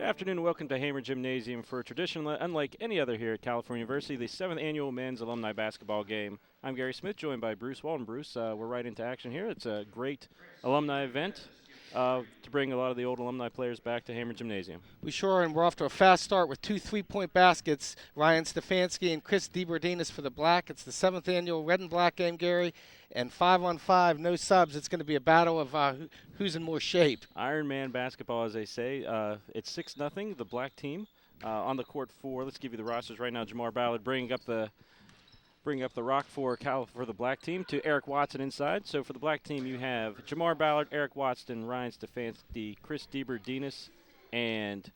Afternoon and welcome to Hamer Gymnasium for a tradition unlike any other here at California University, the 7th annual men's alumni basketball game. I'm Gary Smith, joined by Bruce Walton. Bruce, we're right into action here. It's a great alumni event to bring a lot of the old alumni players back to Hamer Gymnasium. We sure are, and we're off to a fast start with 2 3-point baskets. Ryan Stefanski and Chris DiBerdinis for the black. It's the 7th annual red and black game, Gary, and 5-on-5, no subs. It's going to be a battle of who's in more shape. Iron Man basketball, as they say. It's 6-0, the black team on the court for. Let's give you the rosters right now. Jamar Ballard bringing up the rock for the black team to Eric Watson inside. So for the black team, you have Jamar Ballard, Eric Watson, Ryan Stefanski, Chris DiBerdinis, and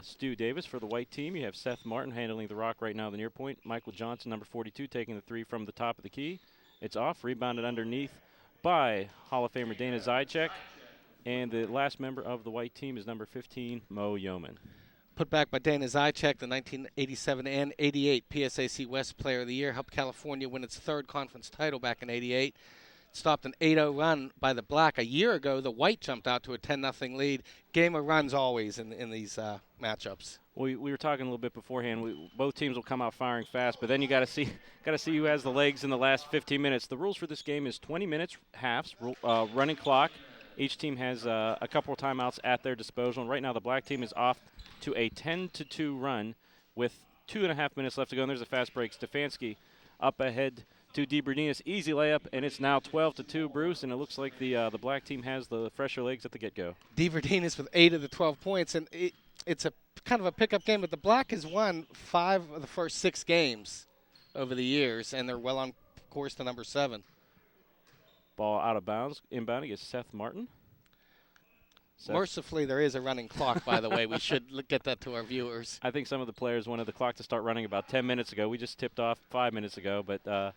Stu Davis. For the white team, you have Seth Martin handling the rock right now, the near point. Michael Johnson, number 42, taking the three from the top of the key. It's off, rebounded underneath by Hall of Famer Dana Zychek. And the last member of the white team is number 15, Mo Yeoman. Put back by Dana Zychek, the 1987 and 88 PSAC West Player of the Year. Helped California win its third conference title back in 88. Stopped an 8-0 run by the black. A year ago, the white jumped out to a 10-0 lead. Game of runs always in these matchups. We were talking a little bit beforehand. Both teams will come out firing fast, but then you got to see who has the legs in the last 15 minutes. The rules for this game is 20 minutes halves, running clock. Each team has a couple of timeouts at their disposal. And right now, the black team is off to a 10-2 run with 2.5 minutes left to go. And there's a fast break. Stefanski up ahead to DiBerdinis. Easy layup, and it's now 12-2, Bruce. And it looks like the black team has the fresher legs at the get-go. DiBerdinis with 8 of the 12 points, and it's a kind of a pickup game. But the black has won 5 of the first 6 games over the years, and they're well on course to number 7. Ball out of bounds. Inbounding is Seth Martin. Mercifully, there is a running clock, by the way. We should get that to our viewers. I think some of the players wanted the clock to start running about 10 minutes ago. We just tipped off 5 minutes ago, but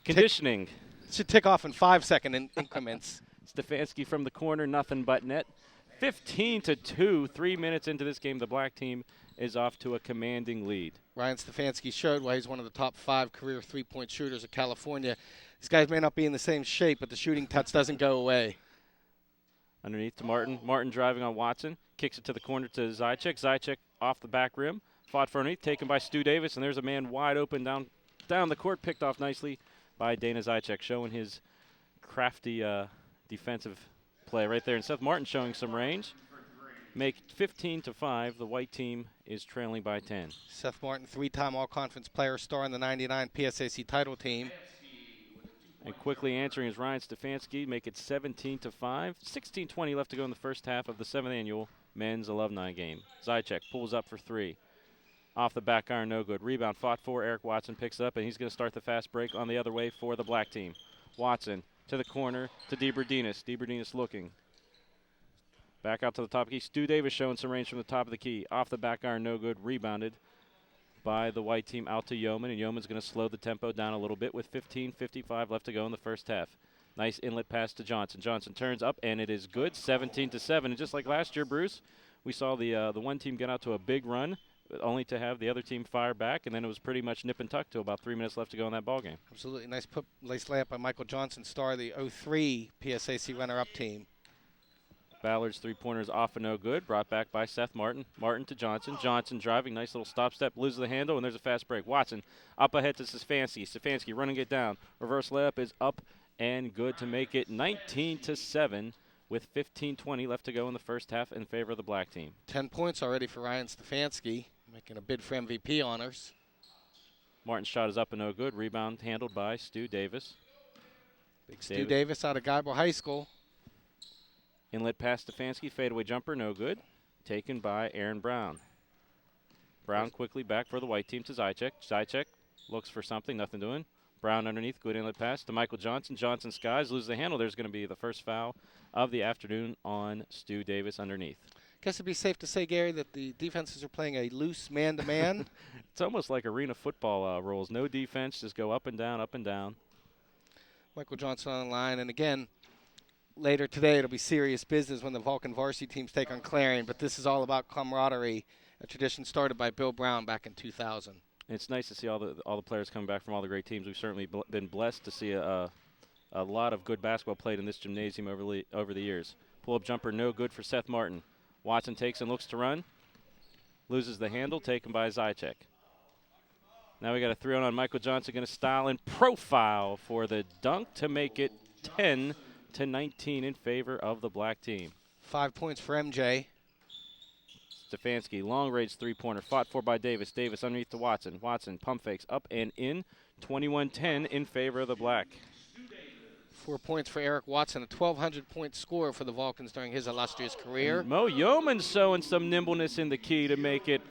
conditioning. Should tick off in 5-second increments. Stefanski from the corner, nothing but net. 15-2, 3 minutes into this game. The black team is off to a commanding lead. Ryan Stefanski showed why he's one of the top 5 career three-point shooters of California. These guys may not be in the same shape, but the shooting touch doesn't go away. Underneath to Martin. Martin driving on Watson. Kicks it to the corner to Zychek. Zychek off the back rim. Fought for underneath. Taken by Stu Davis. And there's a man wide open down the court. Picked off nicely by Dana Zychek. Showing his crafty defensive play right there. And Seth Martin showing some range. Make 15-5. The white team is trailing by 10. Seth Martin, 3-time All-Conference player, star in the 99 PSAC title team. And quickly answering is Ryan Stefanski, make it 17-5. 16:20 left to go in the first half of the 7th annual men's alumni game. Zychek pulls up for 3. Off the back iron, no good. Rebound fought for. Eric Watson picks up, and he's going to start the fast break on the other way for the black team. Watson to the corner to DiBerdinis. DiBerdinis looking. Back out to the top of the key. Stu Davis showing some range from the top of the key. Off the back iron, no good. Rebounded by the white team out to Yeoman, and Yeoman's going to slow the tempo down a little bit with 15:55 left to go in the first half. Nice inlet pass to Johnson. Johnson turns up, and it is good, 17-7. And just like last year, Bruce, we saw the one team get out to a big run, only to have the other team fire back, and then it was pretty much nip and tuck till about 3 minutes left to go in that ball game. Absolutely. Nice layup by Michael Johnson, star of the 03 PSAC runner-up team. Ballard's three-pointer is off and no good. Brought back by Seth Martin. Martin to Johnson. Johnson driving. Nice little stop step. Loses the handle, and there's a fast break. Watson up ahead to Stefanski. Stefanski running it down. Reverse layup is up and good to make it 19-7 with 15:20 left to go in the first half in favor of the black team. 10 points already for Ryan Stefanski, making a bid for MVP honors. Martin's shot is up and no good. Rebound handled by Stu Davis. Big Stu Davis out of Guybel High School. Inlet pass Stefanski, fadeaway jumper, no good. Taken by Aaron Brown. Brown quickly back for the white team to Zychek. Zychek looks for something, nothing doing. Brown underneath, good inlet pass to Michael Johnson. Johnson skies, loses the handle. There's going to be the first foul of the afternoon on Stu Davis underneath. Guess it'd be safe to say, Gary, that the defenses are playing a loose man-to-man. It's almost like arena football rules. No defense, just go up and down, up and down. Michael Johnson on the line, and again, later today, it'll be serious business when the Vulcan varsity teams take on Clarion, but this is all about camaraderie, a tradition started by Bill Brown back in 2000. It's nice to see all the players coming back from all the great teams. We've certainly been blessed to see a lot of good basketball played in this gymnasium over the years. Pull-up jumper, no good for Seth Martin. Watson takes and looks to run. Loses the handle, taken by Zychek. Now we got a 3-on on Michael Johnson, going to style and profile for the dunk to make it 10-19 in favor of the black team. 5 points for MJ. Stefanski, long-range three-pointer, fought for by Davis. Davis underneath to Watson. Watson, pump fakes, up and in. 21-10 in favor of the black. 4 points for Eric Watson, a 1,200-point scorer for the Vulcans during his illustrious career. And Mo Yeoman showing some nimbleness in the key to make it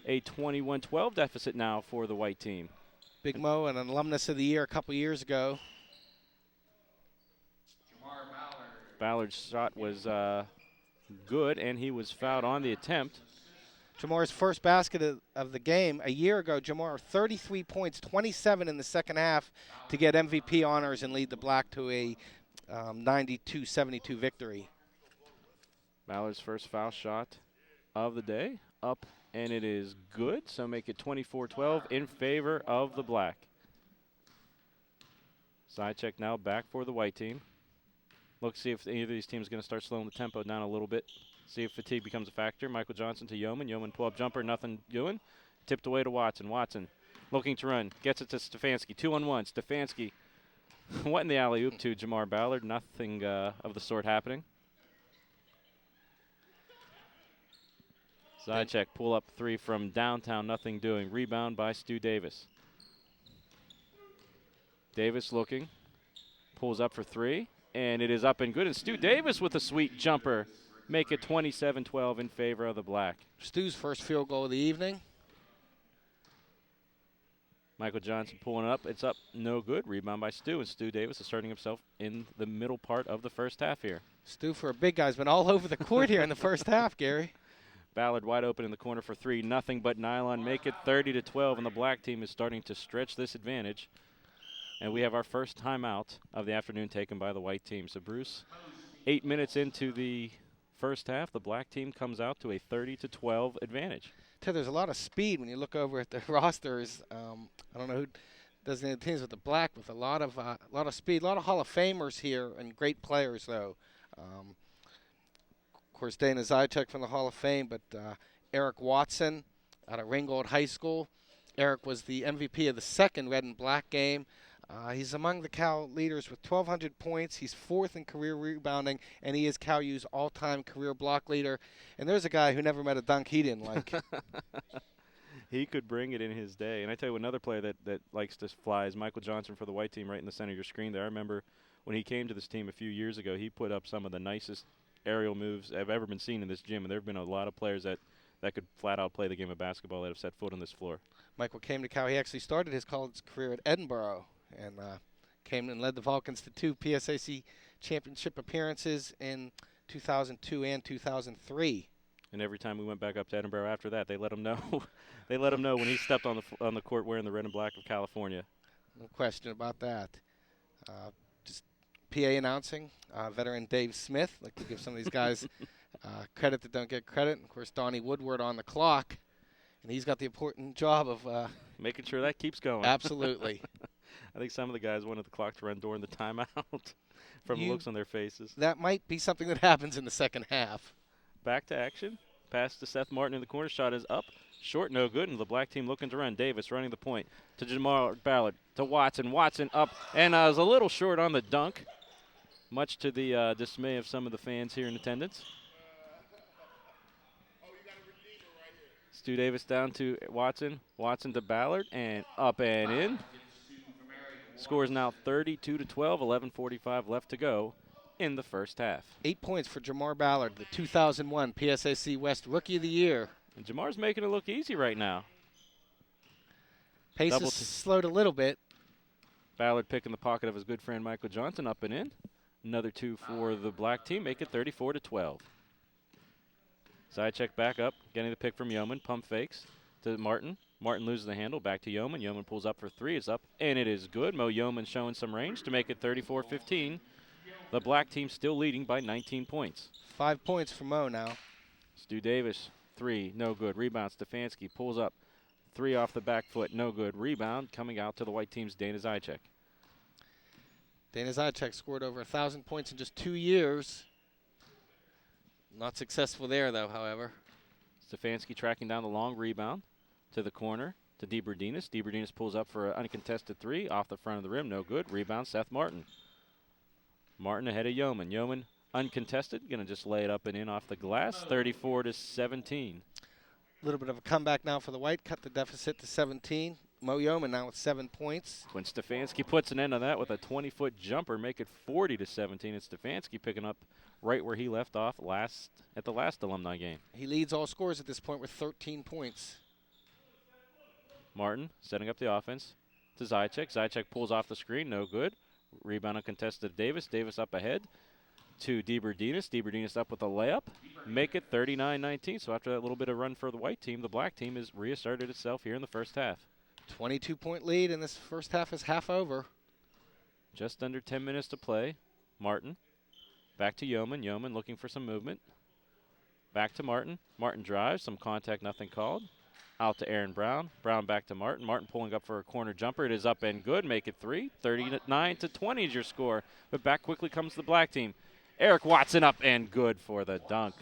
a 21-12 deficit now for the white team. Big Mo, an alumnus of the year a couple years ago. Ballard's shot was good, and he was fouled on the attempt. Jamar's first basket of the game. A year ago, Jamar 33 points, 27 in the second half to get MVP honors and lead the black to a 92-72 victory. Ballard's first foul shot of the day, up, and it is good, so make it 24-12 in favor of the black. Zychek now back for the white team. Look, see if any of these teams are going to start slowing the tempo down a little bit. See if fatigue becomes a factor. Michael Johnson to Yeoman. Yeoman pull-up jumper, nothing doing. Tipped away to Watson. Watson looking to run. Gets it to Stefanski. 2-on-1. Stefanski. What in the alley-oop to Jamar Ballard? Nothing of the sort happening. Zychek pull-up three from downtown. Nothing doing. Rebound by Stu Davis. Davis looking. Pulls up for three. And it is up and good. And Stu Davis with a sweet jumper. Make it 27-12 in favor of the black. Stu's first field goal of the evening. Michael Johnson pulling up. It's up, no good. Rebound by Stu, and Stu Davis is starting himself in the middle part of the first half here. Stu, for a big guy, has been all over the court here in the first half, Gary. Ballard wide open in the corner for three. Nothing but nylon. Make it 30-12, and the black team is starting to stretch this advantage. And we have our first timeout of the afternoon taken by the white team. So, Bruce, 8 minutes into the first half, the black team comes out to a 30-12 advantage. There's a lot of speed when you look over at the rosters. I don't know who does any teams with the black, with a lot of speed, a lot of Hall of Famers here, and great players though. Of course, Dana Zychek from the Hall of Fame, but Eric Watson out of Ringgold High School. Eric was the MVP of the second red and black game. He's among the Cal leaders with 1,200 points. He's fourth in career rebounding, and he is Cal U's all-time career block leader. And there's a guy who never met a dunk he didn't like. He could bring it in his day. And I tell you, another player that likes to fly is Michael Johnson for the white team right in the center of your screen there. I remember when he came to this team a few years ago, he put up some of the nicest aerial moves I've ever been seen in this gym. And there have been a lot of players that could flat-out play the game of basketball that have set foot on this floor. Michael came to Cal. He actually started his college career at Edinburgh. And came and led the Vulcans to 2 PSAC championship appearances in 2002 and 2003. And every time we went back up to Edinburgh after that, they let him know. They let him know when he stepped on the court wearing the red and black of California. No question about that. Just PA announcing, veteran Dave Smith. Like to give some of these guys credit that don't get credit. And of course, Donnie Woodward on the clock, and he's got the important job of making sure that keeps going. Absolutely. I think some of the guys wanted the clock to run during the timeout from the looks on their faces. That might be something that happens in the second half. Back to action. Pass to Seth Martin in the corner. Shot is up. Short, no good. And the black team looking to run. Davis running the point to Jamar Ballard. To Watson. Watson up. And was a little short on the dunk, much to the dismay of some of the fans here in attendance. Stu Davis down to Watson. Watson to Ballard. And up and in. Score is now 32-12, 11:45 left to go in the first half. 8 points for Jamar Ballard, the 2001 PSAC West Rookie of the Year. And Jamar's making it look easy right now. Pace has slowed a little bit. Ballard picking the pocket of his good friend Michael Johnson, up and in. Another two for the black team, make it 34-12. Zychek back up, getting the pick from Yeoman. Pump fakes to Martin. Martin loses the handle, back to Yeoman. Yeoman pulls up for three. It's up, and it is good. Mo Yeoman showing some range to make it 34-15. The black team still leading by 19 points. 5 points for Mo now. Stu Davis, three, no good. Rebound, Stefanski pulls up. Three off the back foot, no good. Rebound coming out to the white team's Dana Zychek. Dana Zychek scored over 1,000 points in just 2 years. Not successful there, though, however. Stefanski tracking down the long rebound to the corner to DeBerdinis. DeBerdinis pulls up for an uncontested three off the front of the rim. No good. Rebound, Seth Martin. Martin ahead of Yeoman. Yeoman uncontested. Going to just lay it up and in off the glass. 34-17. A little bit of a comeback now for the White. Cut the deficit to 17. Mo Yeoman now with 7 points. When Stefanski puts an end on that with a 20-foot jumper, make it 40-17. It's Stefanski picking up right where he left off at the last Alumni game. He leads all scorers at this point with 13 points. Martin setting up the offense to Zychek. Zychek pulls off the screen, no good. Rebound uncontested to Davis. Davis up ahead to DeBerdinis. DeBerdinis up with a layup. Make it 39-19. So after that little bit of run for the white team, the black team has reasserted itself here in the first half. 22-point lead, and this first half is half over. Just under 10 minutes to play. Martin back to Yeoman. Yeoman looking for some movement. Back to Martin. Martin drives. Some contact, nothing called. Out to Aaron Brown. Brown back to Martin. Martin pulling up for a corner jumper. It is up and good. Make it 3. 39-20 is your score. But back quickly comes the black team. Eric Watson up and good for the dunk.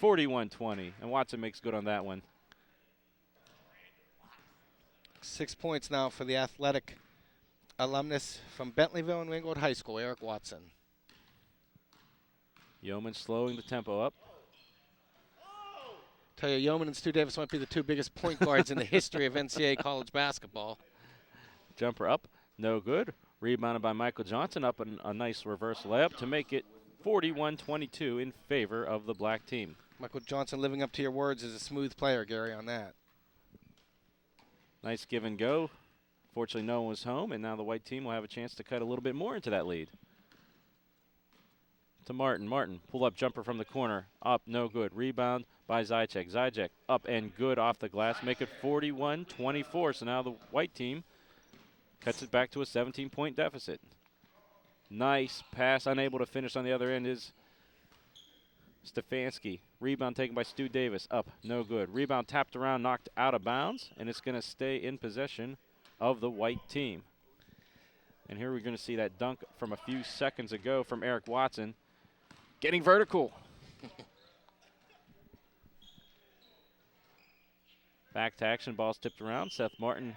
41-20. And Watson makes good on that one. 6 points now for the athletic alumnus from Bentleyville and Ringgold High School, Eric Watson. Yeoman slowing the tempo up. Tell you, Yeoman and Stu Davis might be the two biggest point guards in the history of NCAA college basketball. Jumper up, no good. Rebounded by Michael Johnson, up a nice reverse layup to make it 41-22 in favor of the black team. Michael Johnson living up to your words is a smooth player, Gary, on that. Nice give and go. Fortunately, no one was home, and now the white team will have a chance to cut a little bit more into that lead. To Martin. Martin, pull up jumper from the corner. Up, no good. Rebound by Zychek. Zychek up and good off the glass. Make it 41-24. So now the white team cuts it back to a 17-point deficit. Nice pass. Unable to finish on the other end is Stefanski. Rebound taken by Stu Davis. Up, no good. Rebound tapped around, knocked out of bounds, and it's going to stay in possession of the white team. And here we're going to see that dunk from a few seconds ago from Eric Watson. Getting vertical. Back to action, ball's tipped around. Seth Martin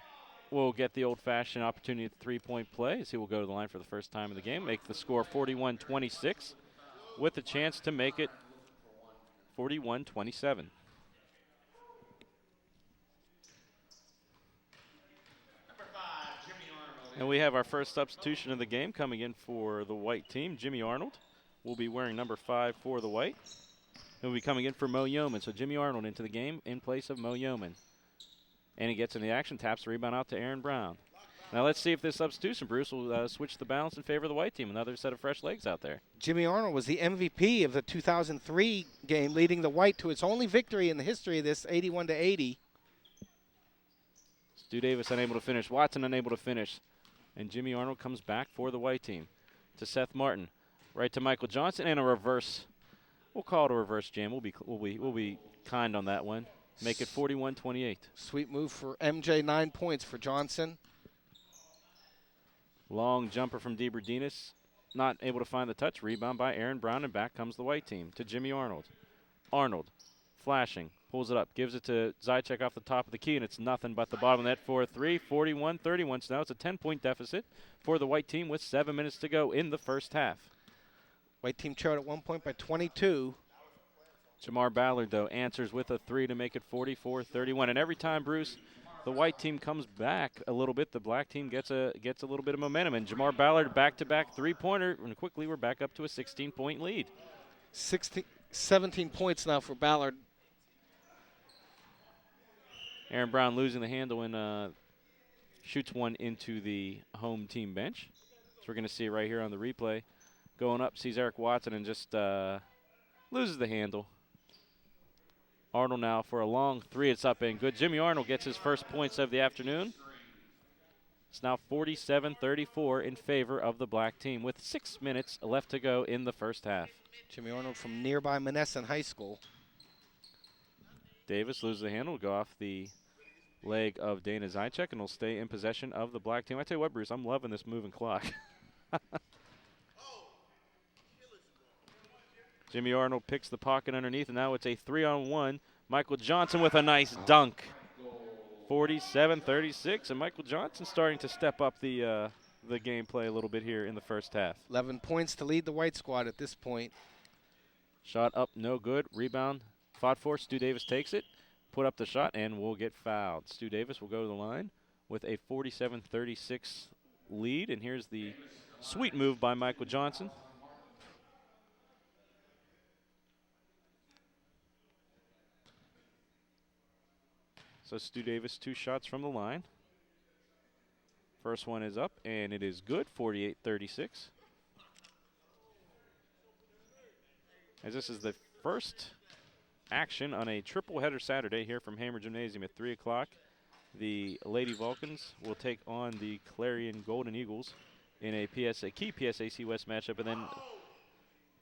will get the old-fashioned opportunity at the three-point play as he will go to the line for the first time in the game. Make the score 41-26 with a chance to make it 41-27. And we have our first substitution of the game coming in for the white team. Jimmy Arnold will be wearing number 5 for the white. He'll be coming in for Mo Yeoman. So Jimmy Arnold into the game in place of Mo Yeoman. And he gets in the action, taps the rebound out to Aaron Brown. Now let's see if this substitution, Bruce, will switch the balance in favor of the white team. Another set of fresh legs out there. Jimmy Arnold was the MVP of the 2003 game, leading the white to its only victory in the history of this, 81-80. Stu Davis unable to finish. Watson unable to finish. And Jimmy Arnold comes back for the white team. To Seth Martin. Right to Michael Johnson and a reverse. We'll call it a reverse jam. We'll be kind on that one. Make it 41-28. Sweet move for MJ, 9 points for Johnson. Long jumper from DeBerdinis. Not able to find the touch. Rebound by Aaron Brown, and back comes the white team to Jimmy Arnold. Arnold flashing. Pulls it up. Gives it to Zychek off the top of the key, and it's nothing but the bottom of the net for a 3. 41-31. So now it's a 10-point deficit for the white team with 7 minutes to go in the first half. White team trailed at 1 point by 22. Jamar Ballard, though, answers with a 3 to make it 44-31. And every time, Bruce, the white team comes back a little bit, the black team gets a little bit of momentum. And Jamar Ballard, back-to-back three-pointer, and quickly we're back up to a 16-point lead. 17 points now for Ballard. Aaron Brown losing the handle and shoots one into the home team bench. So we're going to see it right here on the replay. Going up, sees Eric Watson and just loses the handle. Arnold now for a long 3. It's up and good. Jimmy Arnold gets his first points of the afternoon. It's now 47-34 in favor of the black team with 6 minutes left to go in the first half. Jimmy Arnold from nearby Monessen High School. Davis loses the handle, go off the leg of Dana Zychek, and will stay in possession of the black team. I tell you what, Bruce, I'm loving this moving clock. Jimmy Arnold picks the pocket underneath, and now it's a 3-on-1. Michael Johnson with a nice dunk. 47-36, and Michael Johnson starting to step up the gameplay a little bit here in the first half. 11 points to lead the white squad at this point. Shot up, no good. Rebound, fought for. Stu Davis takes it, put up the shot, and will get fouled. Stu Davis will go to the line with a 47-36 lead, and here's the sweet move by Michael Johnson. So Stu Davis, 2 shots from the line. First one is up, and it is good, 48-36. As this is the first action on a triple header Saturday here from Hammer Gymnasium at 3 o'clock. The Lady Vulcans will take on the Clarion Golden Eagles in a key PSAC West matchup, and then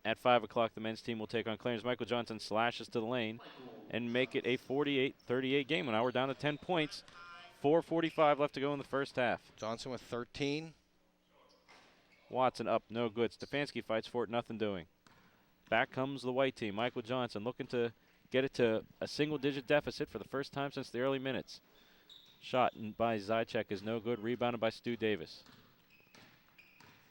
at 5 o'clock the men's team will take on Clarion's. Michael Johnson slashes to the lane and make it a 48-38 game. Now we're down to 10 points. 4:45 left to go in the first half. Johnson with 13. Watson up, no good. Stefanski fights for it, nothing doing. Back comes the white team. Michael Johnson looking to get it to a single-digit deficit for the first time since the early minutes. Shot by Zychek is no good. Rebounded by Stu Davis.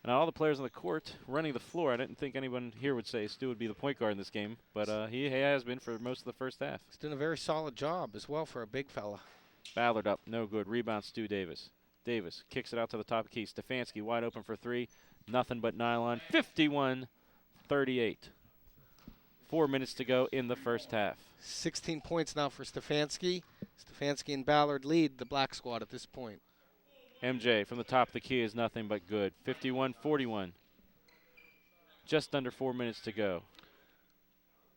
And all the players on the court running the floor. I didn't think anyone here would say Stu would be the point guard in this game, but he has been for most of the first half. He's doing a very solid job as well for a big fella. Ballard up, no good. Rebound Stu Davis. Davis kicks it out to the top key. Stefanski wide open for 3. Nothing but nylon. 51-38. 4 minutes to go in the first half. 16 points now for Stefanski. Stefanski and Ballard lead the black squad at this point. MJ from the top of the key is nothing but good. 51-41. Just under 4 minutes to go.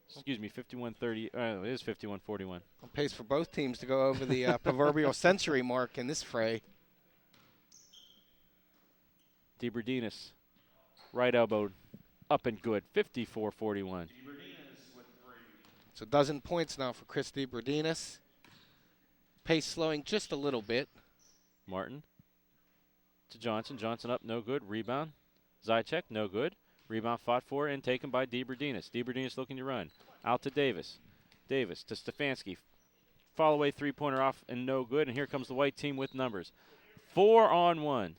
Excuse me, 51-30. It is 51-41. On pace for both teams to go over the proverbial century mark in this fray. DeBerdinis, right elbow, up and good. 54-41. It's a dozen points now for Chris DeBerdinis. Pace slowing just a little bit. Martin to Johnson. Johnson up, no good. Rebound. Zychek, no good. Rebound fought for and taken by DeBerdinis. DeBerdinis looking to run. Out to Davis. Davis to Stefanski. Fall away three-pointer off and no good. And here comes the white team with numbers. 4-on-1.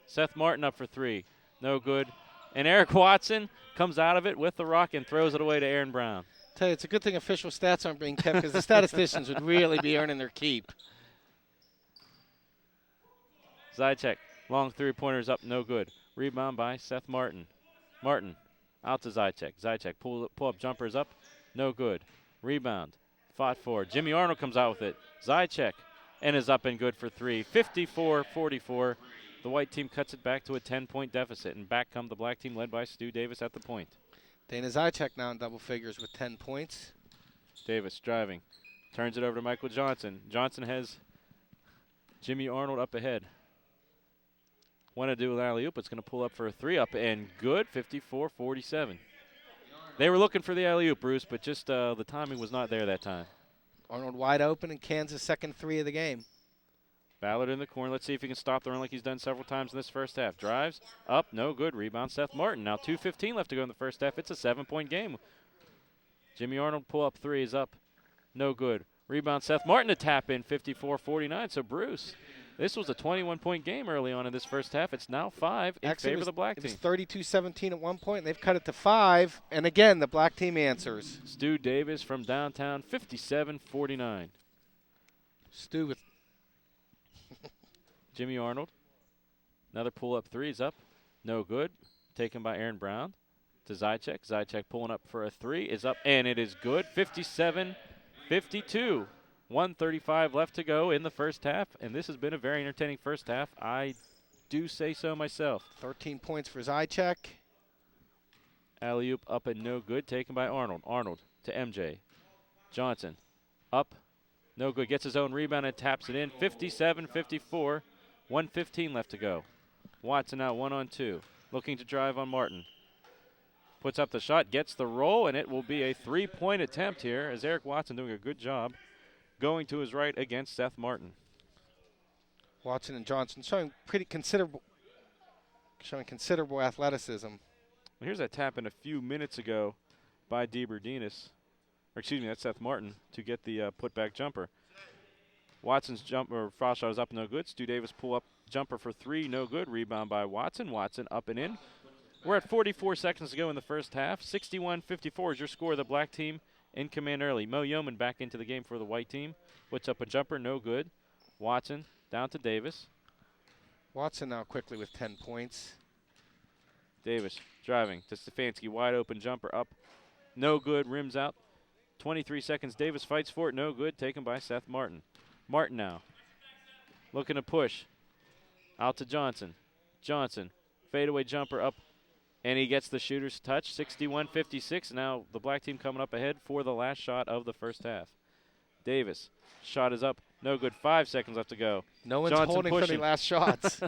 Seth Martin up for 3. No good. And Eric Watson comes out of it with the rock and throws it away to Aaron Brown. Tell you, it's a good thing official stats aren't being kept because the statisticians would really be earning their keep. Zychek, long three-pointers up, no good. Rebound by Seth Martin. Martin out to Zychek. Zychek pull-up jumpers up, no good. Rebound, fought for. Jimmy Arnold comes out with it. Zychek and is up and good for 3. 54-44. The white team cuts it back to a 10-point deficit, and back come the black team led by Stu Davis at the point. Dana Zychek now in double figures with 10 points. Davis driving. Turns it over to Michael Johnson. Johnson has Jimmy Arnold up ahead. Want to do an alley-oop. It's going to pull up for a 3 up and good. 54-47. They were looking for the alley-oop, Bruce, but just the timing was not there that time. Arnold wide open and Kansas' second 3 of the game. Ballard in the corner. Let's see if he can stop the run like he's done several times in this first half. Drives up, no good. Rebound Seth Martin. Now 2:15 left to go in the first half. It's a 7-point game. Jimmy Arnold pull-up 3 is up, no good. Rebound Seth Martin to tap in. 54-49. So Bruce, this was a 21-point game early on in this first half. It's now 5 in favor of the black team. It was 32-17 at one point, and they've cut it to 5. And again, the black team answers. Stu Davis from downtown, 57-49. Stu with Jimmy Arnold. Another pull-up 3 is up, no good. Taken by Aaron Brown to Zychek. Zychek pulling up for a 3 is up, and it is good. 57-52. 1:35 left to go in the first half, and this has been a very entertaining first half. I do say so myself. 13 points for Zychek. Alley-oop up and no good, taken by Arnold. Arnold to MJ. Johnson up, no good. Gets his own rebound and taps it in. 57-54. 1:15 left to go. Watson out 1-on-2. Looking to drive on Martin. Puts up the shot, gets the roll, and it will be a 3-point attempt here as Eric Watson doing a good job going to his right against Seth Martin. Watson and Johnson showing considerable athleticism. Well, here's that tap in a few minutes ago. by DeBerdinis. Or excuse me, that's Seth Martin to get the putback jumper. Watson's jumper, foul shot is up, no good. Stu Davis pull up jumper for 3, no good. Rebound by Watson. Watson up and in. We're at 44 seconds to go in the first half. 61-54 is your score. The black team in command early. Mo Yeoman back into the game for the white team. Puts up a jumper, no good. Watson down to Davis. Watson now quickly with 10 points. Davis driving to Stefanski. Wide open jumper up, no good. Rims out. 23 seconds. Davis fights for it, no good. Taken by Seth Martin. Martin now looking to push. Out to Johnson. Johnson, fadeaway jumper up, and he gets the shooter's touch. 61-56. Now the black team coming up ahead for the last shot of the first half. Davis, shot is up, no good. 5 seconds left to go. No one's Johnson holding pushing for the last shots.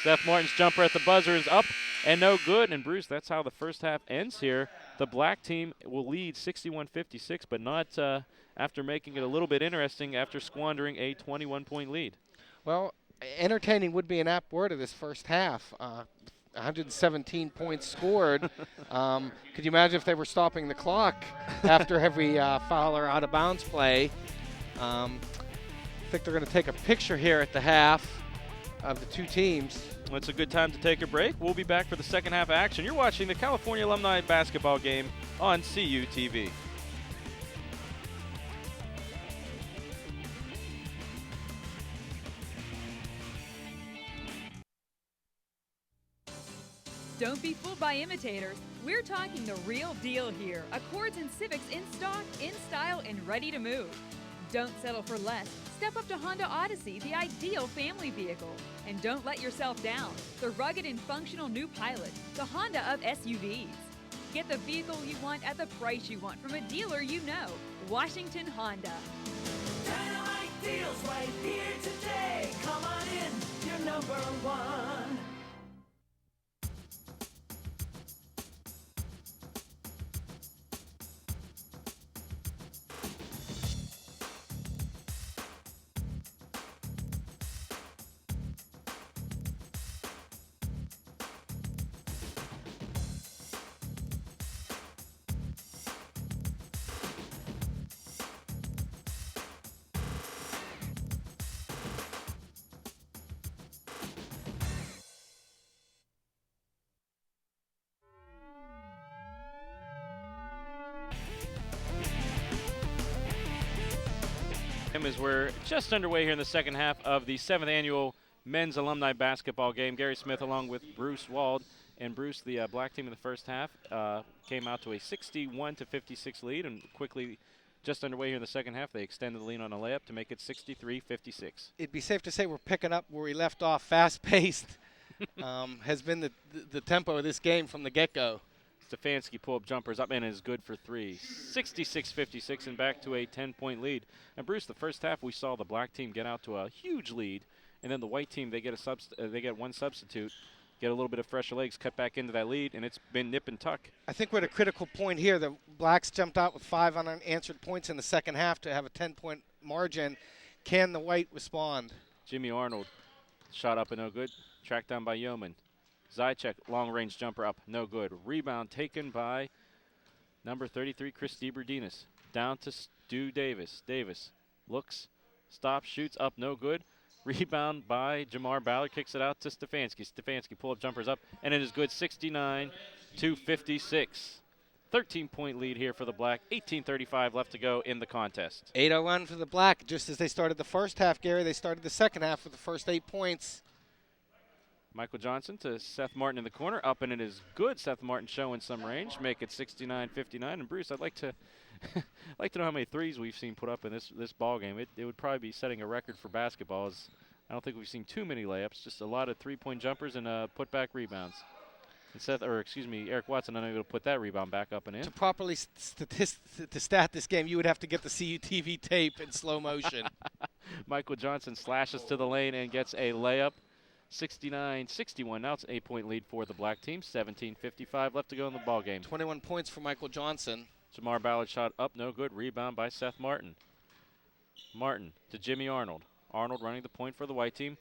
Seth Martin's jumper at the buzzer is up and no good. And Bruce, that's how the first half ends here. The black team will lead 61-56, but not after making it a little bit interesting after squandering a 21-point lead. Well, entertaining would be an apt word of this first half. 117 points scored. Could you imagine if they were stopping the clock after every foul or out of bounds play? I think they're going to take a picture here at the half of the two teams. Well, it's a good time to take a break. We'll be back for the second half action. You're watching the California Alumni basketball game on CU TV. Don't be fooled by imitators. We're talking the real deal here. Accords and Civics in stock, in style, and ready to move. Don't settle for less. Step up to Honda Odyssey, the ideal family vehicle. And don't let yourself down. The rugged and functional new Pilot, the Honda of SUVs. Get the vehicle you want at the price you want from a dealer you know. Washington Honda. Dynamite deals right here today. Come on in, you're number one. As we're just underway here in the second half of the 7th annual men's alumni basketball game. Gary Smith along with Bruce Wald. And Bruce, the black team in the first half, came out to a 61-56 lead, and quickly just underway here in the second half, they extended the lead on a layup to make it 63-56. It'd be safe to say we're picking up where we left off. Fast-paced has been the tempo of this game from the get-go. Stefanski pull-up jumpers up and is good for 3. 66-56 and back to a 10-point lead. And Bruce, the first half we saw the black team get out to a huge lead, and then the white team they get one substitute, get a little bit of fresher legs, cut back into that lead, and it's been nip and tuck. I think we're at a critical point here. The blacks jumped out with 5 unanswered points in the second half to have a 10-point margin. Can the white respond? Jimmy Arnold shot up and no good. Tracked down by Yeoman. Zychek, long-range jumper up, no good. Rebound taken by number 33, Chris DeBerdinis. Down to Stu Davis. Davis looks, stops, shoots up, no good. Rebound by Jamar Ballard, kicks it out to Stefanski. Stefanski pull-up jumpers up, and it is good, 69-56. 13-point lead here for the black. 18:35 left to go in the contest. 8-0 run for the black. Just as they started the first half, Gary, they started the second half with the first 8 points. Michael Johnson to Seth Martin in the corner. Up, and it is good. Seth Martin showing some range. Make it 69-59. And Bruce, I'd like to like to know how many threes we've seen put up in this ball game. It would probably be setting a record for basketball. I don't think we've seen too many layups. Just a lot of three-point jumpers and put-back rebounds. And Eric Watson unable to put that rebound back up and in. To properly stat this game, you would have to get the CUTV tape in slow motion. Michael Johnson slashes to the lane and gets a layup. 69-61. Now it's an 8-point lead for the black team. 17:55 left to go in the ball game. 21 points for Michael Johnson. Jamar Ballard shot up, no good. Rebound by Seth Martin. Martin to Jimmy Arnold. Arnold running the point for the white team.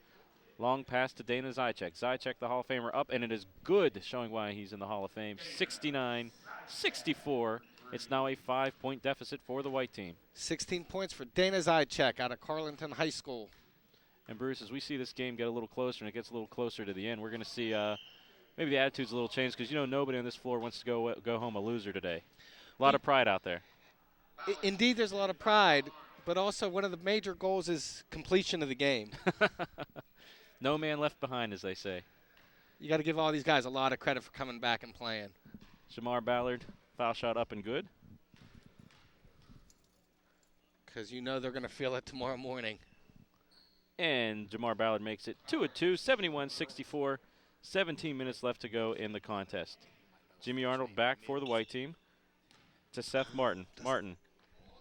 Long pass to Dana Zychek. Zychek, the Hall of Famer, up, and it is good, showing why he's in the Hall of Fame. 69-64. It's now a 5-point deficit for the white team. 16 points for Dana Zychek out of Carlinton High School. And Bruce, as we see this game get a little closer and it gets a little closer to the end, we're going to see maybe the attitude's a little changed because, nobody on this floor wants to go home a loser today. A lot of pride out there. Indeed, there's a lot of pride, but also one of the major goals is completion of the game. No man left behind, as they say. You got to give all these guys a lot of credit for coming back and playing. Jamar Ballard, foul shot up and good. Because they're going to feel it tomorrow morning. And Jamar Ballard makes it 2-2, 71-64. 17 minutes left to go in the contest. Jimmy Arnold back for the white team to Seth Martin. Martin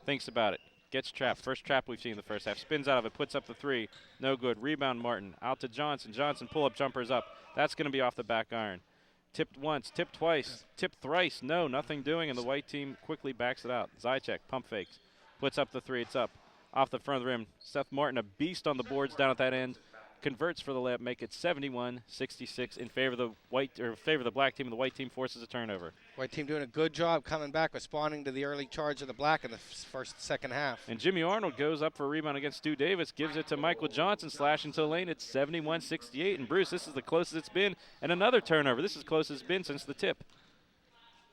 thinks about it. Gets trapped. First trap we've seen in the first half. Spins out of it. Puts up the three. No good. Rebound Martin. Out to Johnson. Johnson pull-up jumpers up. That's going to be off the back iron. Tipped once. Tipped twice. Tipped thrice. No, nothing doing, and the white team quickly backs it out. Zychek pump fakes. Puts up the three. It's up. Off the front of the rim. Seth Martin, a beast on the boards down at that end. Converts for the layup. Make it 71-66 in favor of the black team, and the white team forces a turnover. White team doing a good job coming back, responding to the early charge of the black in the second half. And Jimmy Arnold goes up for a rebound against Stu Davis, gives it to Michael Johnson, slash into the lane. It's 71-68. And Bruce, this is the closest it's been. And another turnover. This is the closest it's been since the tip.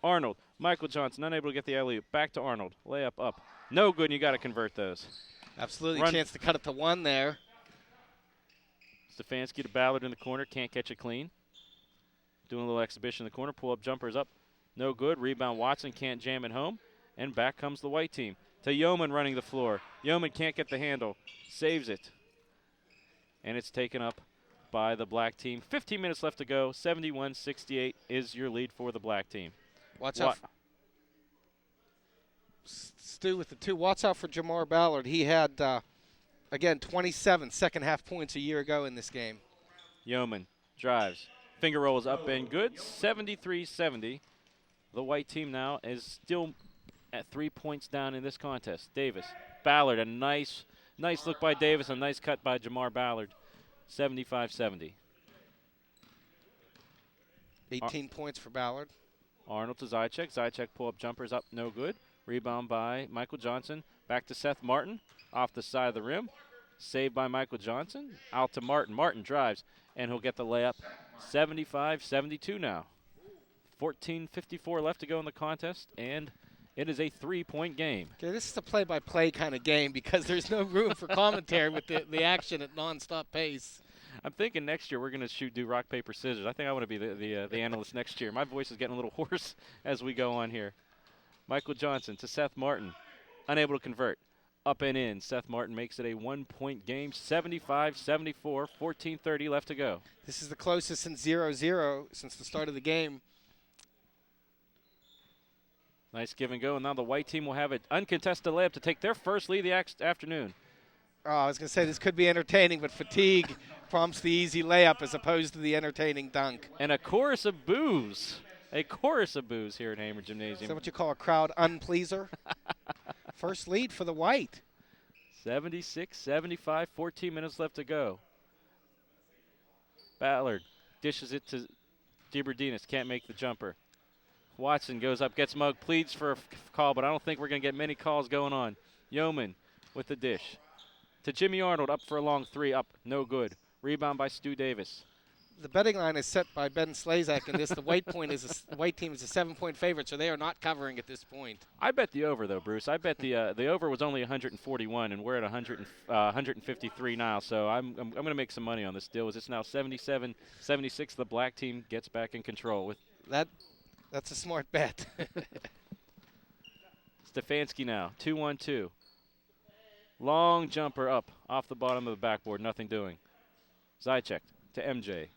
Arnold, Michael Johnson, unable to get the alley-oop. Back to Arnold. Layup up. No good, and you got to convert those. Absolutely. Chance to cut it to one there. Stefanski to Ballard in the corner. Can't catch it clean. Doing a little exhibition in the corner. Pull-up jumpers up. No good. Rebound Watson. Can't jam it home. And back comes the white team. To Yeoman running the floor. Yeoman can't get the handle. Saves it. And it's taken up by the black team. 15 minutes left to go. 71-68 is your lead for the black team. Watch out. Stu with the two. Watch out for Jamar Ballard. He had, again, 27 second-half points a year ago in this game. Yeoman drives. Finger rolls up and good. 73-70. The white team now is still at 3 points down in this contest. Davis. Ballard, a nice look by Davis, a nice cut by Jamar Ballard. 75-70. 18 points for Ballard. Arnold to Zychek. Zychek pull-up jumpers up, no good. Rebound by Michael Johnson. Back to Seth Martin. Off the side of the rim. Saved by Michael Johnson. Out to Martin. Martin drives, and he'll get the layup. 75-72 now. 14:54 left to go in the contest, and it is a 3-point game. Okay, this is a play-by-play kind of game because there's no room for commentary with the action at nonstop pace. I'm thinking next year we're going to do rock, paper, scissors. I think I want to be the analyst next year. My voice is getting a little hoarse as we go on here. Michael Johnson to Seth Martin. Unable to convert. Up and in. Seth Martin makes it a 1-point game. 75-74. 14:30 left to go. This is the closest since 0-0 since the start of the game. Nice give and go. And now the white team will have an uncontested layup to take their first lead of the afternoon. Oh, I was going to say this could be entertaining, but fatigue prompts the easy layup as opposed to the entertaining dunk. And a chorus of boos. A chorus of boos here at Hamer Gymnasium. Is that what you call a crowd unpleaser? First lead for the white. 76-75, 14 minutes left to go. Ballard dishes it to DeBerdinas. Can't make the jumper. Watson goes up, gets mugged, pleads for a call, but I don't think we're going to get many calls going on. Yeoman with the dish. To Jimmy Arnold, up for a long three, up, no good. Rebound by Stu Davis. The betting line is set by Ben Slazak, and the white team is a 7-point favorite, so they are not covering at this point. I bet the over, though, Bruce. I bet the over was only 141, and we're at 153 now. So I'm going to make some money on this deal. It's now 77-76. The black team gets back in control with that. That's a smart bet. Stefanski now, 2-1-2. Long jumper up off the bottom of the backboard, nothing doing. Zychek to MJ.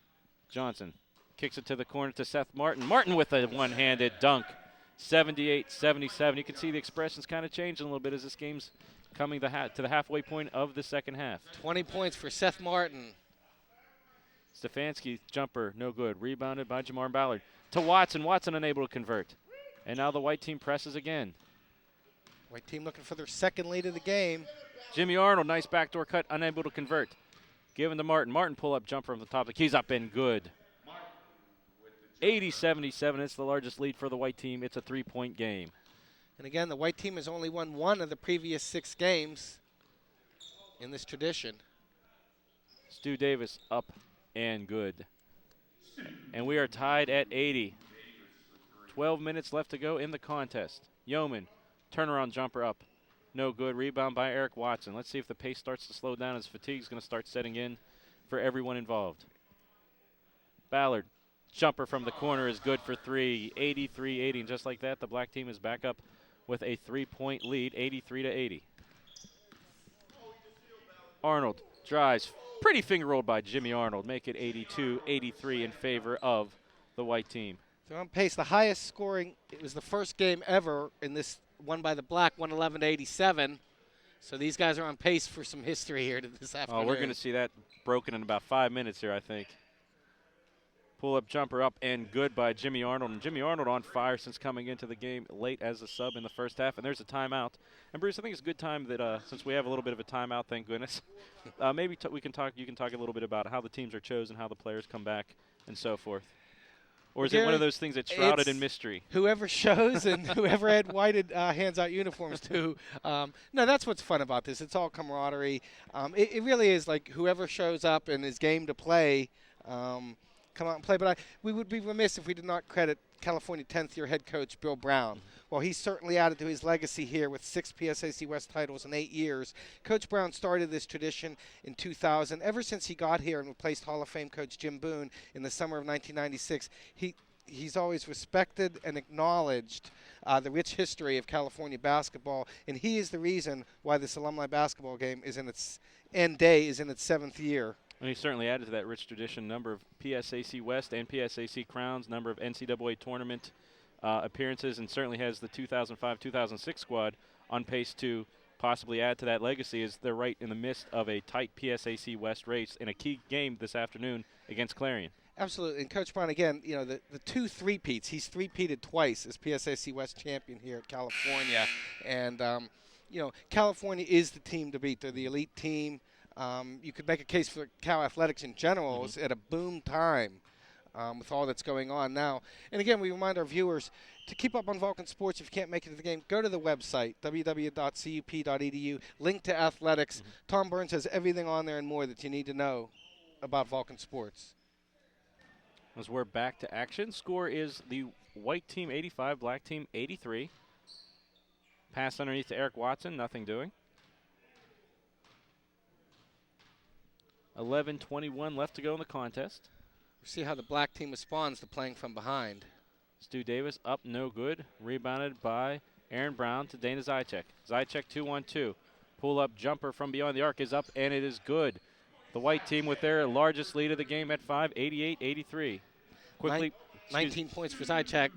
Johnson kicks it to the corner to Seth Martin. Martin with a one-handed dunk. 78-77. You can see the expressions kind of changing a little bit as this game's coming to the halfway point of the second half. 20 points for Seth Martin. Stefanski jumper, no good. Rebounded by Jamar Ballard. To Watson. Watson unable to convert. And now the white team presses again. White team looking for their second lead of the game. Jimmy Arnold, nice backdoor cut, unable to convert. Given to Martin. Martin pull-up jumper from the top of the key. He's up and good. 80-77. It's the largest lead for the white team. It's a 3-point game. And again, the white team has only won one of the previous 6 games in this tradition. Stu Davis up and good. And we are tied at 80. 12 minutes left to go in the contest. Yeoman, turnaround jumper up. No good. Rebound by Eric Watson. Let's see if the pace starts to slow down as fatigue's going to start setting in for everyone involved. Ballard, jumper from the corner is good for 3. 83-80. And just like that, the black team is back up with a 3-point lead, 83-80. Arnold drives. Pretty finger rolled by Jimmy Arnold. Make it 82-83 in favor of the white team. They're on pace. The highest scoring, it was the first game ever in this, won by the black, 111-87. So these guys are on pace for some history here this afternoon. Oh, we're going to see that broken in about 5 minutes here, I think. Pull-up jumper up and good by Jimmy Arnold. And Jimmy Arnold on fire since coming into the game late as a sub in the first half. And there's a timeout. And Bruce, I think it's a good time that since we have a little bit of a timeout, thank goodness, maybe we can talk. You can talk a little bit about how the teams are chosen, how the players come back, and so forth. Or is it one of those things that's shrouded in mystery? Whoever shows and whoever Ed White hands out uniforms to. No, that's what's fun about this. It's all camaraderie. It really is like whoever shows up and is game to play. Come out and play. But we would be remiss if we did not credit California 10th-year head coach Bill Brown. Well, he's certainly added to his legacy here with 6 PSAC West titles in 8 years. Coach Brown started this tradition in 2000. Ever since he got here and replaced Hall of Fame coach Jim Boone in the summer of 1996, he's always respected and acknowledged the rich history of California basketball, and he is the reason why this alumni basketball game is in its day is in its 7th year. And he certainly added to that rich tradition, number of PSAC West and PSAC crowns, number of NCAA tournament appearances, and certainly has the 2005-2006 squad on pace to possibly add to that legacy as they're right in the midst of a tight PSAC West race in a key game this afternoon against Clarion. Absolutely. And Coach Brown, again, you know, the 2 three-peats. He's three-peated twice as PSAC West champion here at California. And, you know, California is the team to beat. They're the elite team. You could make a case for Cal Athletics in general. It's at a boom time with all that's going on now. And again, we remind our viewers to keep up on Vulcan Sports. If you can't make it to the game, go to the website, www.cup.edu, link to athletics. Tom Burns has everything on there and more that you need to know about Vulcan Sports. As we're back to action, score is the white team 85, black team 83. Pass underneath to Eric Watson, nothing doing. 11:21 left to go in the contest. We'll see how the black team responds to playing from behind. Stu Davis up, no good. Rebounded by Aaron Brown to Dana Zychek. Zychek 2-1-2. Pull-up jumper from beyond the arc is up, and it is good. The white team with their largest lead of the game at 5, 88-83. Quickly, 19 points for Zychek.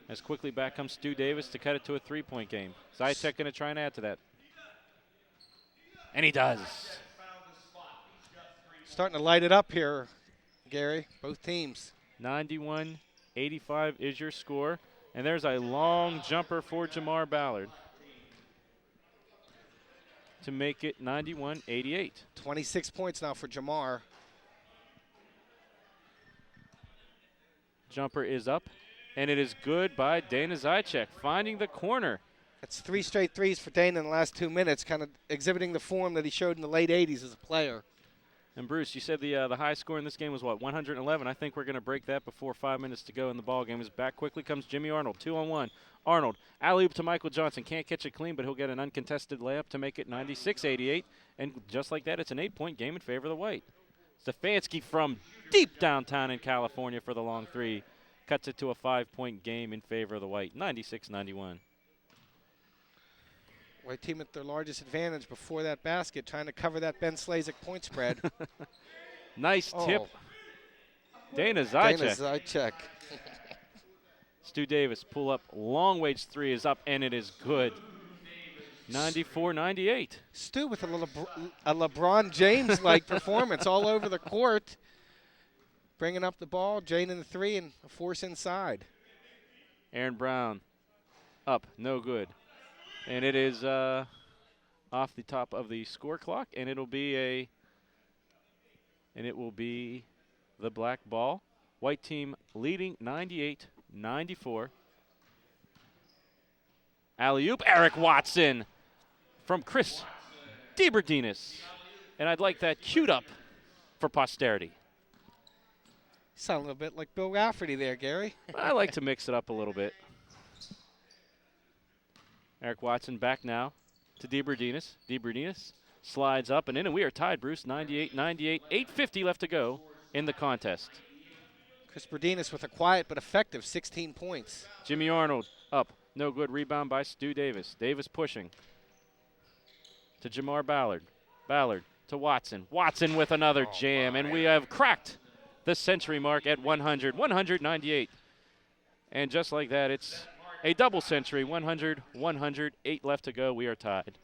As quickly back comes Stu Davis to cut it to a 3-point game. Zychek going to try and add to that. And he does. Starting to light it up here, Gary, both teams. 91-85 is your score. And there's a long jumper for Jamar Ballard to make it 91-88. 26 points now for Jamar. Jumper is up, and it is good by Dana Zychek, finding the corner. That's 3 straight threes for Dana in the last 2 minutes, kind of exhibiting the form that he showed in the late 80s as a player. And Bruce, you said the high score in this game was what, 111? I think we're going to break that before 5 minutes to go in the ball game. As back quickly comes Jimmy Arnold, 2-on-1. Arnold, alley-oop to Michael Johnson. Can't catch it clean, but he'll get an uncontested layup to make it 96-88. And just like that, it's an 8-point game in favor of the white. Stefanski from deep downtown in California for the long 3. Cuts it to a 5-point game in favor of the white, 96-91. White team at their largest advantage before that basket, trying to cover that Ben Slazek point spread. Nice tip. Dana Zychek. Dana Zychek. Stu Davis, pull up, long range 3 is up, and it is good. 94-98. Stu with a LeBron James-like performance all over the court. Bringing up the ball, Jane in the 3, and a force inside. Aaron Brown up, no good. And it is off the top of the score clock, and it'll be a and it will be the black ball. White team leading 98-94. Alley-oop, Eric Watson from Chris DiBerdinis. And I'd like that queued up for posterity. You sound a little bit like Bill Rafferty there, Gary. I like to mix it up a little bit. Eric Watson back now to DiBerdinis. DiBerdinis slides up and in, and we are tied, Bruce, 98-98. 8:50 left to go in the contest. Chris Berdinis with a quiet but effective 16 points. Jimmy Arnold up. No good. Rebound by Stu Davis. Davis pushing to Jamar Ballard. Ballard to Watson. Watson with another jam, and we have cracked the century mark at 100. 198. And just like that, it's a double century. 100, 100. 8 left to go. We are tied.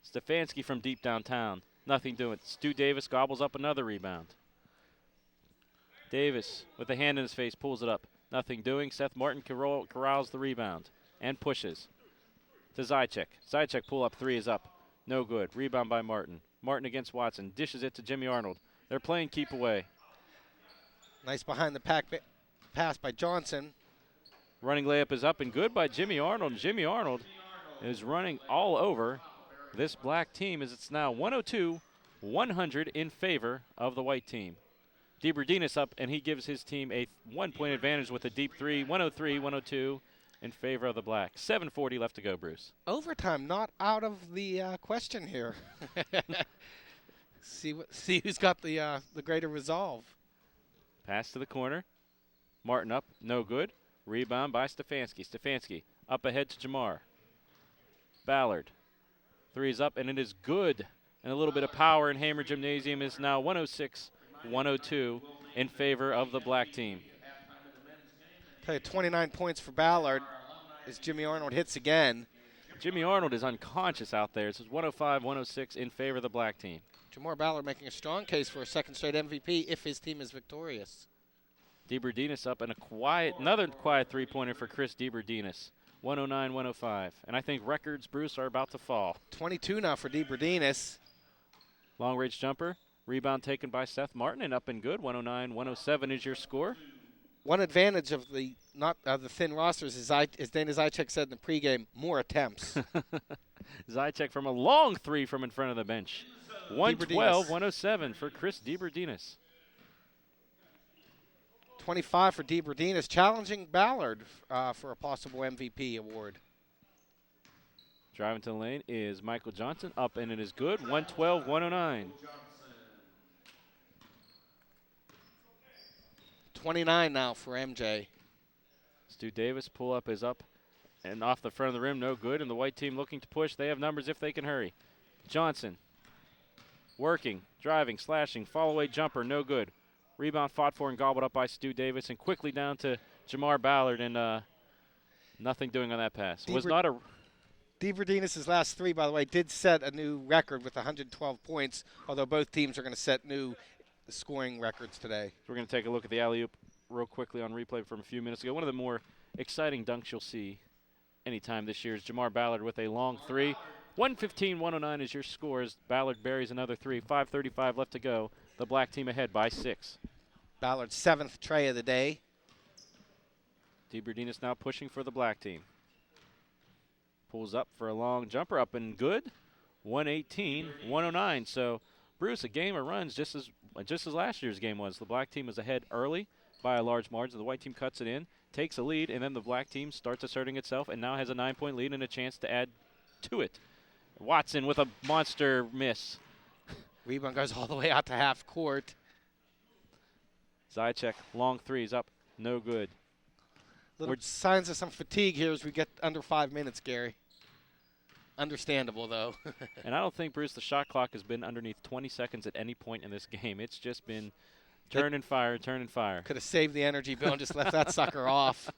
Stefanski from deep downtown. Nothing doing. Stu Davis gobbles up another rebound. Davis with a hand in his face pulls it up. Nothing doing. Seth Martin corrals the rebound and pushes to Zychek. Zychek pull up three is up. No good. Rebound by Martin. Martin against Watson. Dishes it to Jimmy Arnold. They're playing keep away. Nice behind the pack pass by Johnson. Running layup is up and good by Jimmy Arnold. Jimmy Arnold is running all over this black team as it's now 102-100 in favor of the white team. DiBerdinis up, and he gives his team a 1-point advantage with a deep three, 103-102 in favor of the black. 7:40 left to go, Bruce. Overtime not out of the question here. see who's got the greater resolve. Pass to the corner. Martin up, no good. Rebound by Stefanski. Stefanski up ahead to Jamar. Ballard. Three's up, and it is good. And a little bit of power in Hamer Gymnasium is now 106-102 in favor of the black team. Tell you, 29 points for Ballard as Jimmy Arnold hits again. Jimmy Arnold is unconscious out there. It's 105-106 in favor of the black team. Jamar Ballard making a strong case for a second straight MVP if his team is victorious. DiBerdinis up, and another quiet three-pointer for Chris DiBerdinis. 109-105. And I think records, Bruce, are about to fall. 22 now for DiBerdinis. Long-range jumper. Rebound taken by Seth Martin, and up and good. 109-107 is your score. One advantage of the thin rosters is, as Dana Zychek said in the pregame, more attempts. Zychek from a long three from in front of the bench. 112-107 for Chris DiBerdinis. 25 for DiBerdinis, challenging Ballard for a possible MVP award. Driving to the lane is Michael Johnson. Up, and it is good. 112-109. 29 now for MJ. Stu Davis pull up is up and off the front of the rim, no good. And the white team looking to push. They have numbers if they can hurry. Johnson working, driving, slashing, fall away jumper, no good. Rebound fought for and gobbled up by Stu Davis, and quickly down to Jamar Ballard, and nothing doing on that pass. DiBerdinis' last three, by the way, did set a new record with 112 points, although both teams are going to set new scoring records today. So we're going to take a look at the alley-oop real quickly on replay from a few minutes ago. One of the more exciting dunks you'll see anytime this year is Jamar Ballard with a long three. 115-109 is your score as Ballard buries another three. 5:35 left to go. The black team ahead by 6. Ballard's 7th tray of the day. DiBerdinis now pushing for the black team. Pulls up for a long jumper, up and good. 118-109. So, Bruce, a game of runs just as last year's game was. The black team is ahead early by a large margin. The white team cuts it in, takes a lead, and then the black team starts asserting itself and now has a 9-point lead and a chance to add to it. Watson with a monster miss. Rebound goes all the way out to half court. Zychek, long threes up, no good. Little signs of some fatigue here as we get under 5 minutes, Gary. Understandable, though. And I don't think, Bruce, the shot clock has been underneath 20 seconds at any point in this game. It's just been turn and fire, turn and fire. Could have saved the energy bill and just left that sucker off.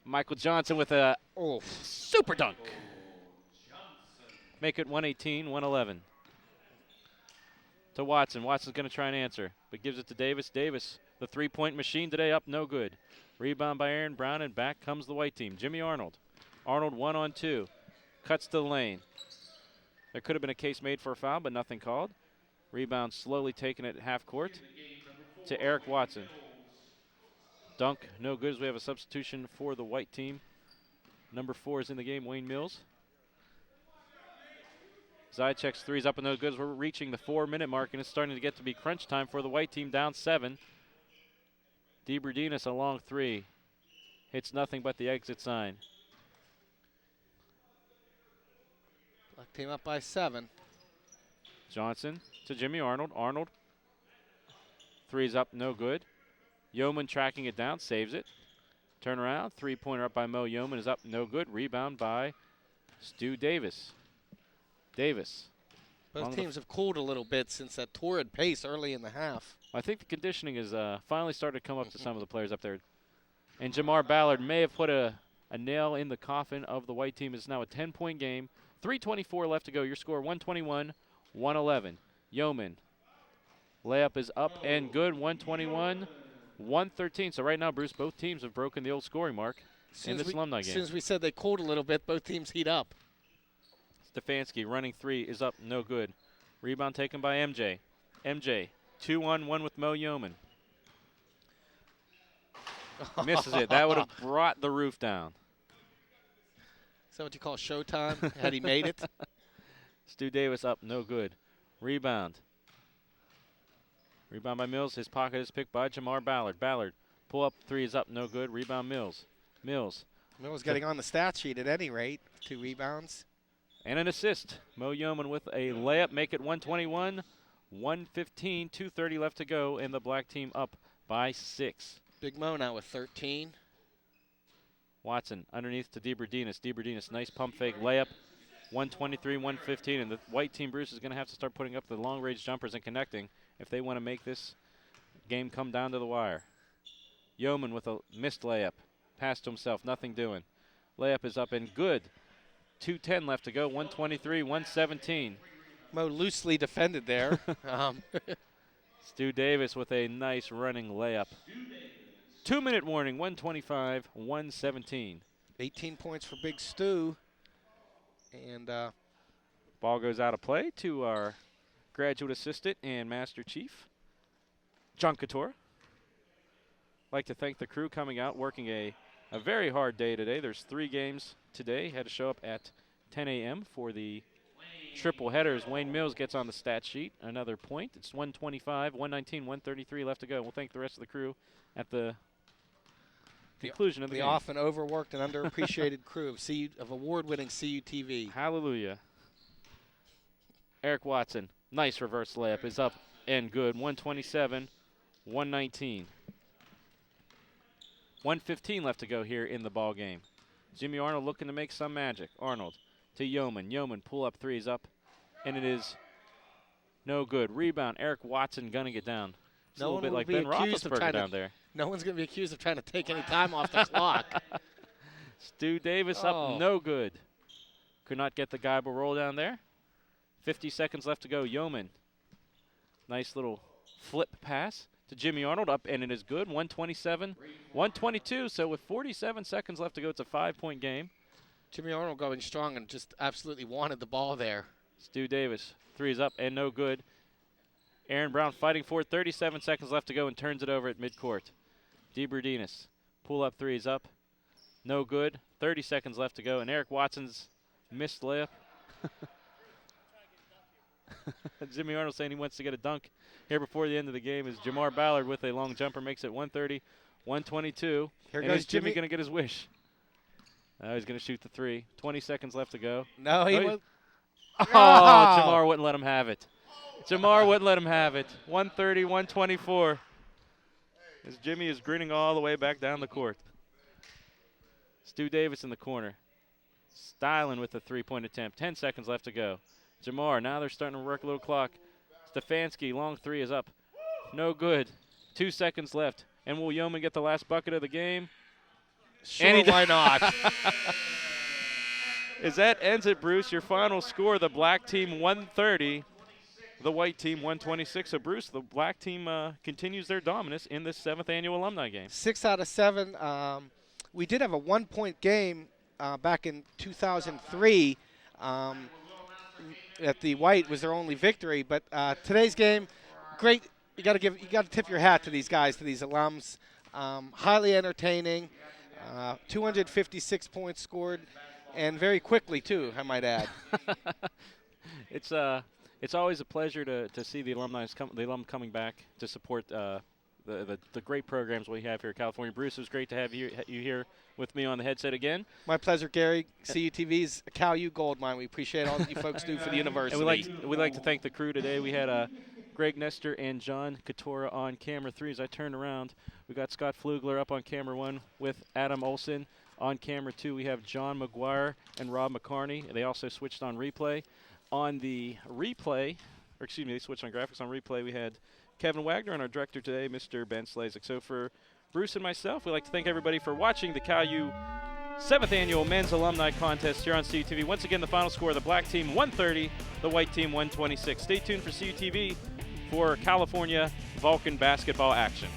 Michael Johnson with a super dunk. Make it 118-111. To Watson. Watson's going to try and answer, but gives it to Davis. Davis, the three-point machine today, up no good. Rebound by Aaron Brown, and back comes the white team. Jimmy Arnold. Arnold 1-on-2. Cuts to the lane. There could have been a case made for a foul, but nothing called. Rebound slowly taken at half court to Eric Watson. Dunk, no good as we have a substitution for the white team. Number 4 is in the game, Wayne Mills. Zychek's three's up and no good as we're reaching the 4-minute mark, and it's starting to get to be crunch time for the white team, down 7. DeBrudinis a long 3. Hits nothing but the exit sign. Black team up by 7. Johnson to Jimmy Arnold. Arnold. Three's up, no good. Yeoman tracking it down, saves it. Turn around, 3-pointer up by Mo Yeoman is up, no good. Rebound by Stu Davis. Both teams have cooled a little bit since that torrid pace early in the half. I think the conditioning has finally started to come up to some of the players up there. And Jamar Ballard may have put a nail in the coffin of the white team. It's now a 10-point game. 3:24 left to go. Your score 121-111. Yeoman. Layup is up and good. 121-113. So right now, Bruce, both teams have broken the old scoring mark in this Alumni game. As soon as we said they cooled a little bit, both teams heat up. Stefanski running 3 is up, no good. Rebound taken by MJ. MJ, 2-on-1 with Mo Yeoman. Misses it. That would have brought the roof down. Is that what you call showtime? Had he made it? Stu Davis up, no good. Rebound. Rebound by Mills. His pocket is picked by Jamar Ballard. Ballard, pull up 3 is up, no good. Rebound Mills. Mills getting on the stat sheet at any rate. 2 rebounds. And an assist. Mo Yeoman with a layup, make it 121-115, 2:30 left to go, and the black team up by 6. Big Mo now with 13. Watson underneath to DeBrudinis. DeBrudinis, nice pump fake layup, 123-115, and the white team, Bruce, is going to have to start putting up the long-range jumpers and connecting if they want to make this game come down to the wire. Yeoman with a missed layup. Pass to himself, nothing doing. Layup is up and good. 2:10 left to go, 123-117. Mo loosely defended there. Stu Davis with a nice running layup. 2-minute warning, 125-117. 18 points for Big Stu. And ball goes out of play to our graduate assistant and master chief, John Couture. Like to thank the crew coming out, working a very hard day today. There's 3 games today. Had to show up at 10 a.m. for the triple headers. Wayne Mills gets on the stat sheet. Another point. It's 125, 119, 133 left to go. We'll thank the rest of the crew at the conclusion of the game. The often overworked and underappreciated crew of award-winning CUTV. Hallelujah. Eric Watson, nice reverse layup, is up and good. 127, 119. 1:15 left to go here in the ball game. Jimmy Arnold looking to make some magic. Arnold to Yeoman. Yeoman pull up 3 is up, and it is no good. Rebound. Eric Watson gunning it down. It's a little bit like Ben Roethlisberger down there. No one's going to be accused of trying to take any time off the clock. Stu Davis up, no good. Could not get the Geibel roll down there. 50 seconds left to go. Yeoman. Nice little flip pass to Jimmy Arnold, up, and it is good. 127, 122. So with 47 seconds left to go, it's a 5-point game. Jimmy Arnold going strong and just absolutely wanted the ball there. Stu Davis, 3 is up and no good. Aaron Brown fighting for it. 37 seconds left to go and turns it over at midcourt. DeBrudinis, pull up 3 is up, no good. 30 seconds left to go, and Eric Watson's missed layup. Jimmy Arnold saying he wants to get a dunk here before the end of the game as Jamar Ballard with a long jumper makes it 130, 122. Here and goes is Jimmy going to get his wish? He's going to shoot the 3. 20 seconds left to go. No, he was. Jamar wouldn't let him have it. Jamar wouldn't let him have it. 130, 124. As Jimmy is grinning all the way back down the court. Stu Davis in the corner. Styling with the 3-point attempt. 10 seconds left to go. Jamar, now they're starting to work a little clock. Stefanski, long 3 is up. No good. 2 seconds left. And will Yeoman get the last bucket of the game? Sure, why not? As that ends it, Bruce, your final score, the black team 130, the white team 126. So, Bruce, the black team continues their dominance in this 7th annual Alumni game. 6 out of 7. We did have a 1-point game back in 2003. at the white was their only victory. But today's game, great. You got to tip your hat to these guys, to these alums. Highly entertaining. 256 points scored, and very quickly too, I might add. It's always a pleasure to see the alum coming back to support the great programs we have here at California. Bruce, it was great to have you here with me on the headset again. My pleasure, Gary. CUTV's a CalU gold mine. We appreciate all that you folks do for the university. And we'd like to thank the crew today. We had Greg Nestor and John Katora on camera 3. As I turned around, we got Scott Flugler up on camera 1 with Adam Olson. On camera 2, we have John McGuire and Rob McCarney. They also switched on replay. On the replay, or excuse me, they switched on graphics. On replay, we had Kevin Wagner and our director today, Mr. Ben Slazik. So for Bruce and myself, we'd like to thank everybody for watching the CalU 7th Annual Men's Alumni Contest here on CUTV. Once again, the final score, the black team 130, the white team 126. Stay tuned for CUTV for California Vulcan basketball action.